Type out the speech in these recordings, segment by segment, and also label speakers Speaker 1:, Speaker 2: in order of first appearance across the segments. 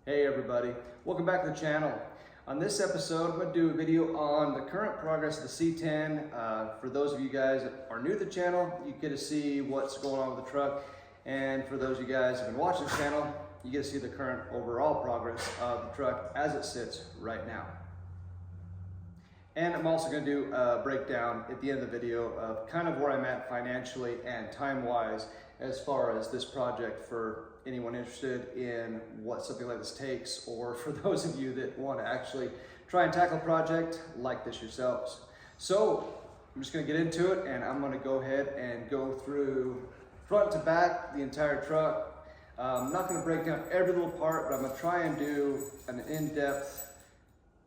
Speaker 1: Hey everybody, welcome back to the channel. On this episode, I'm going to do a video on the current progress of the C10. For those of you guys that are new to the channel, you get to see what's going on with the truck. And for those of you guys who have been watching the channel, you get to see the current overall progress of the truck as it sits right now. And I'm also going to do a breakdown at the end of the video of kind of where I'm at financially and time-wise as far as this project for anyone interested in what something like this takes, or for those of you that want to actually try and tackle a project like this yourselves. So I'm just going to get into it, and I'm going to go ahead and go through front to back the entire truck. I'm not going to break down every little part, but I'm going to try and do an in-depth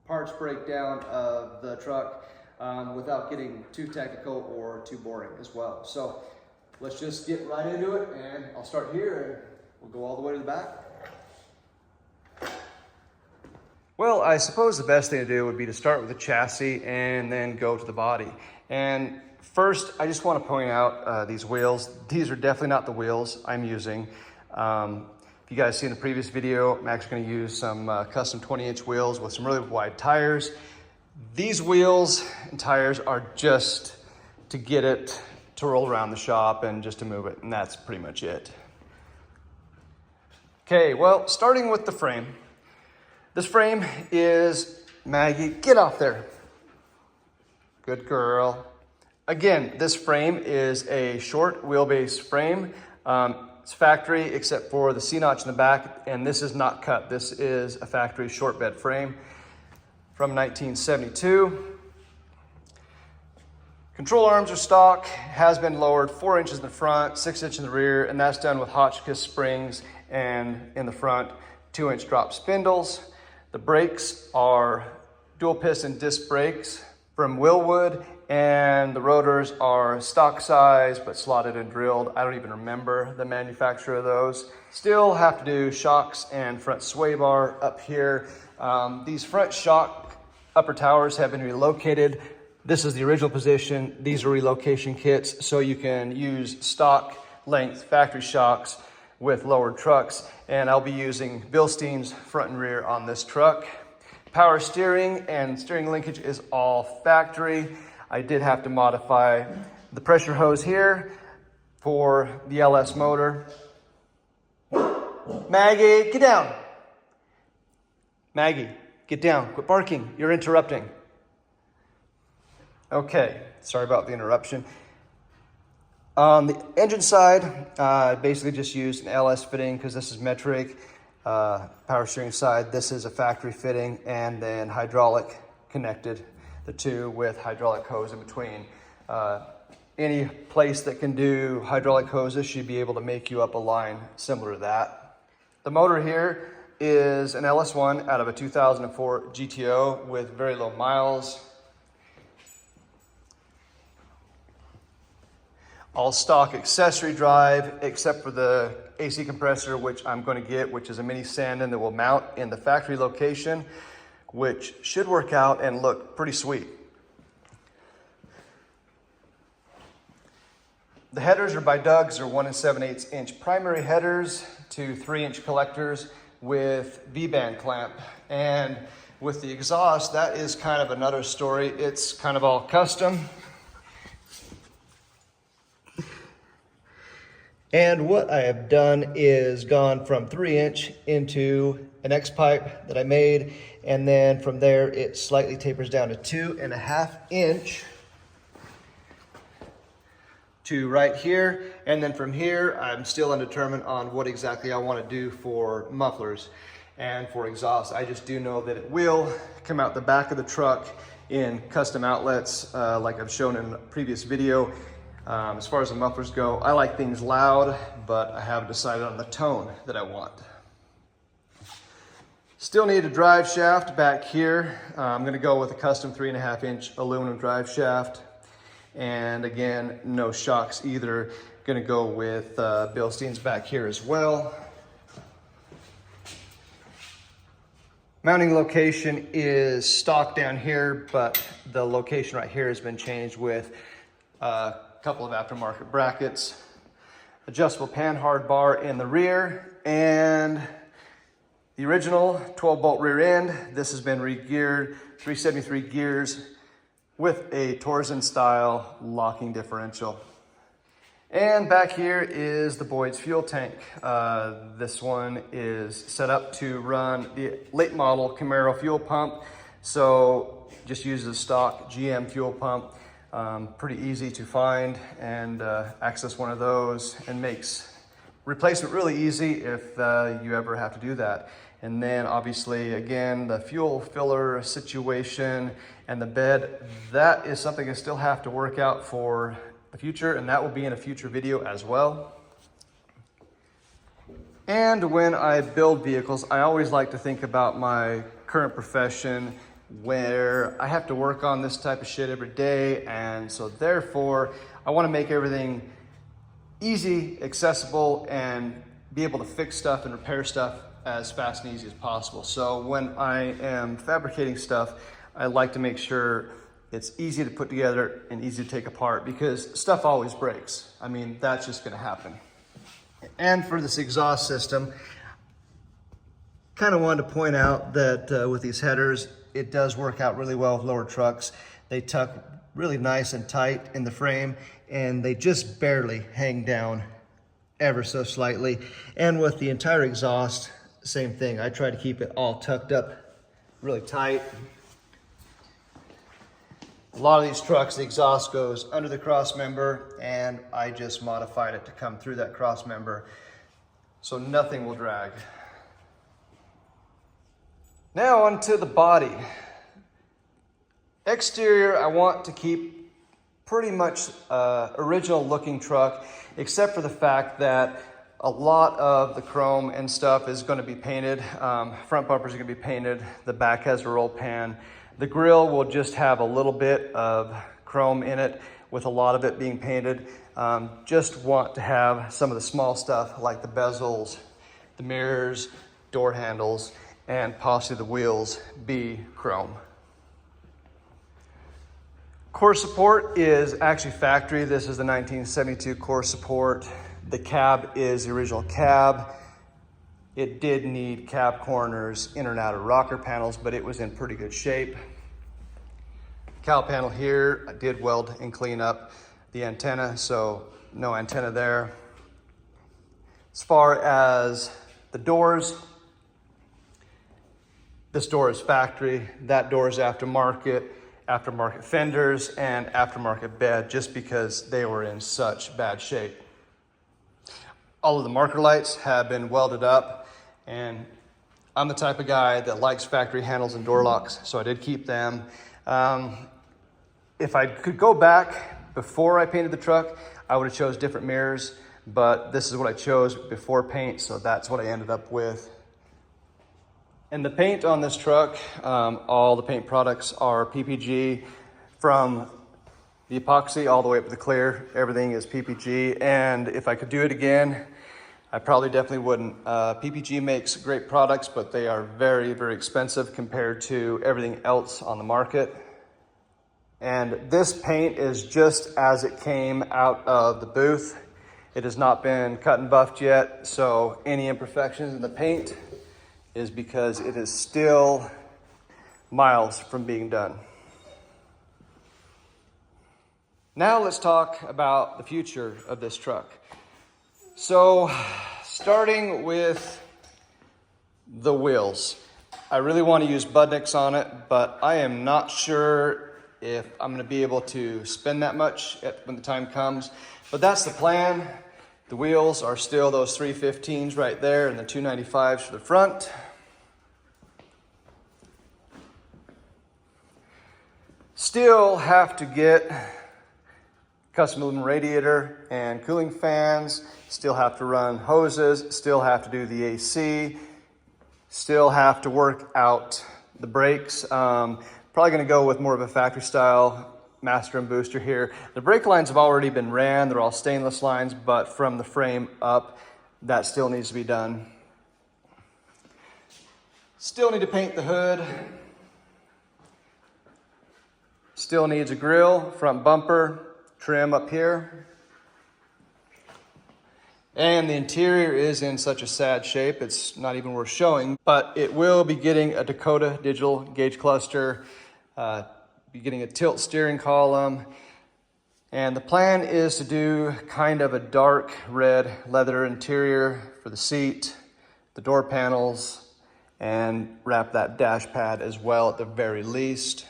Speaker 1: parts breakdown of the truck without getting too technical or too boring as well. So let's just get right into it, and I'll start here and we'll go all the way to the back. Well, I suppose the best thing to do would be to start with the chassis and then go to the body. And first, I just want to point out these wheels. These are definitely not the wheels I'm using. If you guys see in the previous video, I'm actually going to use some custom 20-inch wheels with some really wide tires. These wheels and tires are just to get it to roll around the shop and just to move it, and that's pretty much it. Okay, well, starting with the frame. This frame is, Maggie, get off there. Good girl. Again, this frame is a short wheelbase frame. It's factory except for the C-notch in the back, and this is not cut. This is a factory short bed frame from 1972. Control arms are stock, has been lowered 4 inches in the front, 6 inches in the rear, and that's done with Hotchkiss springs, and in the front, 2-inch drop spindles. The brakes are dual piston disc brakes from Willwood, and the rotors are stock size but slotted and drilled. I don't even remember the manufacturer of those. Still have to do shocks and front sway bar up here. These front shock upper towers have been relocated. This is the original position. These are relocation kits, so you can use stock length factory shocks with lowered trucks, and I'll be using Bilstein's front and rear on this truck. Power steering and steering linkage is all factory. I did have to modify the pressure hose here for the LS motor. Maggie, get down. Maggie, get down. Quit barking. You're interrupting. Okay, sorry about the interruption. On the engine side, I basically just used an LS fitting because this is metric. Power steering side, this is a factory fitting, and then hydraulic connected the two with hydraulic hose in between. Any place that can do hydraulic hoses should be able to make you up a line similar to that. The motor here is an LS1 out of a 2004 GTO with very low miles. All stock accessory drive except for the AC compressor, which I'm going to get, which is a mini stand-in that will mount in the factory location, which should work out and look pretty sweet. The headers are by Doug's. They're 1 7/8 inch primary headers to 3-inch collectors with V-band clamp. And with the exhaust, that is kind of another story. It's kind of all custom. And what I have done is gone from 3-inch into an X pipe that I made, and then from there it slightly tapers down to 2.5 inch to right here. And then from here, I'm still undetermined on what exactly I want to do for mufflers and for exhaust. I just do know that it will come out the back of the truck in custom outlets like I've shown in a previous video. As far as the mufflers go, I like things loud, but I haven't decided on the tone that I want. Still need a drive shaft back here. I'm going to go with a custom 3.5 inch aluminum drive shaft. And again, no shocks either. Going to go with Bilstein's back here as well. Mounting location is stock down here, but the location right here has been changed with couple of aftermarket brackets, adjustable panhard bar in the rear, and the original 12-bolt rear end. This has been re-geared, 373 gears with a Torsen style locking differential. And back here is the Boyd's fuel tank. This one is set up to run the late model Camaro fuel pump. So just uses a stock GM fuel pump. Pretty easy to find and access one of those, and makes replacement really easy if you ever have to do that. And then obviously, again, the fuel filler situation and the bed, that is something I still have to work out for the future, and that will be in a future video as well. And when I build vehicles, I always like to think about my current profession, where I have to work on this type of shit every day, and so therefore I want to make everything easy, accessible, and be able to fix stuff and repair stuff as fast and easy as possible. So when I am fabricating stuff, I like to make sure it's easy to put together and easy to take apart, because stuff always breaks. I mean, that's just gonna happen. And for this exhaust system, kind of wanted to point out that with these headers, it does work out really well with lower trucks. They tuck really nice and tight in the frame, and they just barely hang down ever so slightly. And with the entire exhaust, same thing. I try to keep it all tucked up really tight. A lot of these trucks, the exhaust goes under the cross member, and I just modified it to come through that cross member so nothing will drag. Now onto the body. Exterior, I want to keep pretty much original looking truck, except for the fact that a lot of the chrome and stuff is going to be painted. Front bumpers are going to be painted. The back has a roll pan. The grille will just have a little bit of chrome in it, with a lot of it being painted. Just want to have some of the small stuff like the bezels, the mirrors, door handles, and possibly the wheels be chrome. Core support is actually factory. This is the 1972 core support. The cab is the original cab. It did need cab corners, in and out of rocker panels, but it was in pretty good shape. Cowl panel here, I did weld and clean up the antenna, so no antenna there. As far as the doors, this door is factory, that door is aftermarket fenders and aftermarket bed, just because they were in such bad shape. All of the marker lights have been welded up, and I'm the type of guy that likes factory handles and door locks, so I did keep them. If I could go back before I painted the truck, I would have chose different mirrors, but this is what I chose before paint, so that's what I ended up with. And the paint on this truck, all the paint products are PPG, from the epoxy all the way up to the clear. Everything is PPG, and if I could do it again, I probably definitely wouldn't. PPG makes great products, but they are very, very expensive compared to everything else on the market. And this paint is just as it came out of the booth. It has not been cut and buffed yet, so any imperfections in the paint is because it is still miles from being done. Now let's talk about the future of this truck. So starting with the wheels. I really want to use Budniks on it, but I am not sure if I'm going to be able to spend that much when the time comes. But that's the plan. The wheels are still those 315s right there, and the 295s for the front. Still have to get custom aluminum radiator and cooling fans, still have to run hoses, still have to do the AC, still have to work out the brakes. Probably gonna go with more of a factory style master and booster here. The brake lines have already been ran, they're all stainless lines, but from the frame up, that still needs to be done. Still need to paint the hood. Still needs a grille, front bumper, trim up here. And the interior is in such a sad shape, it's not even worth showing, but it will be getting a Dakota digital gauge cluster, be getting a tilt steering column, and the plan is to do kind of a dark red leather interior for the seat, the door panels, and wrap that dash pad as well at the very least.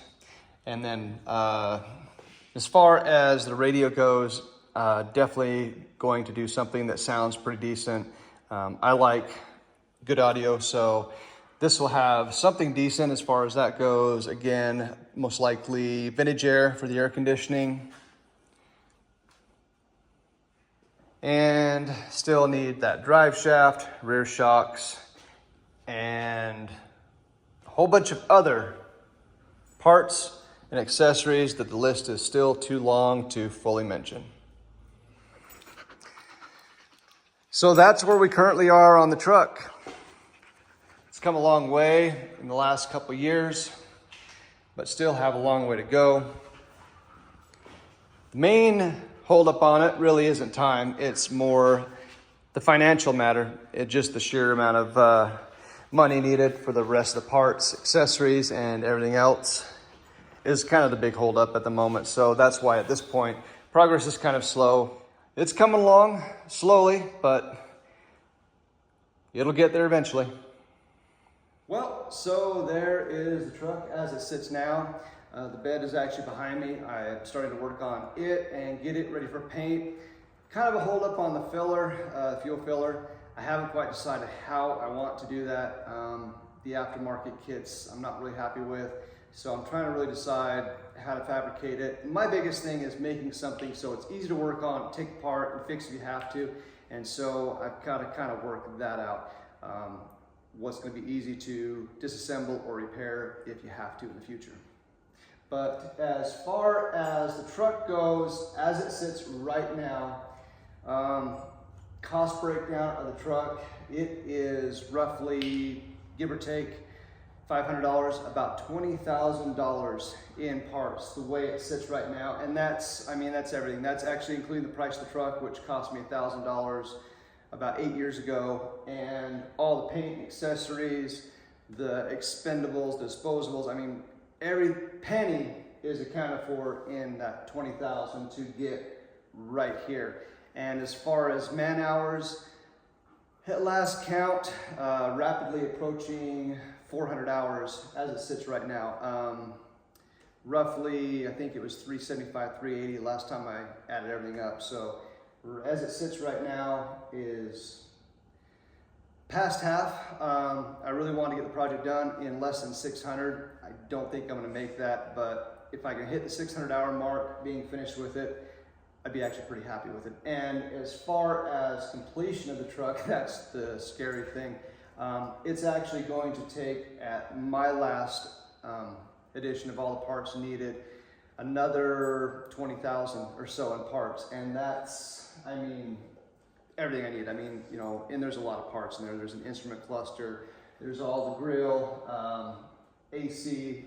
Speaker 1: And then as far as the radio goes, definitely going to do something that sounds pretty decent. I like good audio, so this will have something decent as far as that goes. Again, most likely vintage air for the air conditioning. And still need that drive shaft, rear shocks, and a whole bunch of other parts and accessories that the list is still too long to fully mention. So that's where we currently are on the truck. It's come a long way in the last couple of years, but still have a long way to go. The main holdup on it really isn't time, it's more the financial matter. It's just the sheer amount of money needed for the rest of the parts, accessories, and everything else is kind of the big holdup at the moment. So that's why at this point, progress is kind of slow. It's coming along slowly, but it'll get there eventually. Well, so there is the truck as it sits now. The bed is actually behind me. I'm starting to work on it and get it ready for paint. Kind of a hold up on the filler, fuel filler. I haven't quite decided how I want to do that. The aftermarket kits I'm not really happy with. So I'm trying to really decide how to fabricate it. My biggest thing is making something so it's easy to work on, take apart and fix if you have to. And so I've got to kind of work that out. What's going to be easy to disassemble or repair if you have to in the future. But as far as the truck goes, as it sits right now, cost breakdown of the truck, it is roughly, give or take, $500, about $20,000 in parts, the way it sits right now. And that's everything. That's actually including the price of the truck, which cost me $1,000 about 8 years ago, and all the paint, accessories, the expendables, disposables. I mean, every penny is accounted for in that $20,000 to get right here. And as far as man hours, at last count, rapidly approaching 400 hours as it sits right now. Roughly, I think it was 375, 380 last time I added everything up. So as it sits right now is past half. I really want to get the project done in less than 600. I don't think I'm going to make that, but if I can hit the 600 hour mark being finished with it, I'd be actually pretty happy with it. And as far as completion of the truck, that's the scary thing. It's actually going to take, at my last edition of all the parts needed, another 20,000 or so in parts. And that's, I mean, everything I need. I mean, you know, and there's a lot of parts in there. There's an instrument cluster, there's all the grill, AC,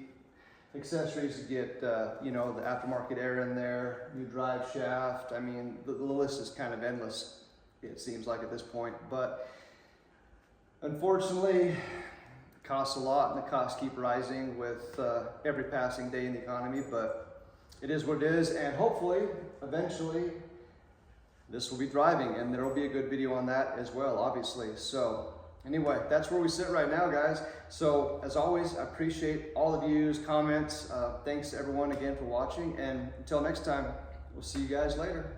Speaker 1: accessories to get, you know, the aftermarket air in there, new drive shaft. I mean, the list is kind of endless, it seems like at this point. But unfortunately, it costs a lot, and the costs keep rising with every passing day in the economy, but it is what it is. And hopefully, eventually, this will be driving, and there will be a good video on that as well, obviously. So anyway, that's where we sit right now, guys. So as always, I appreciate all the views, comments. Thanks everyone again for watching, and until next time, we'll see you guys later.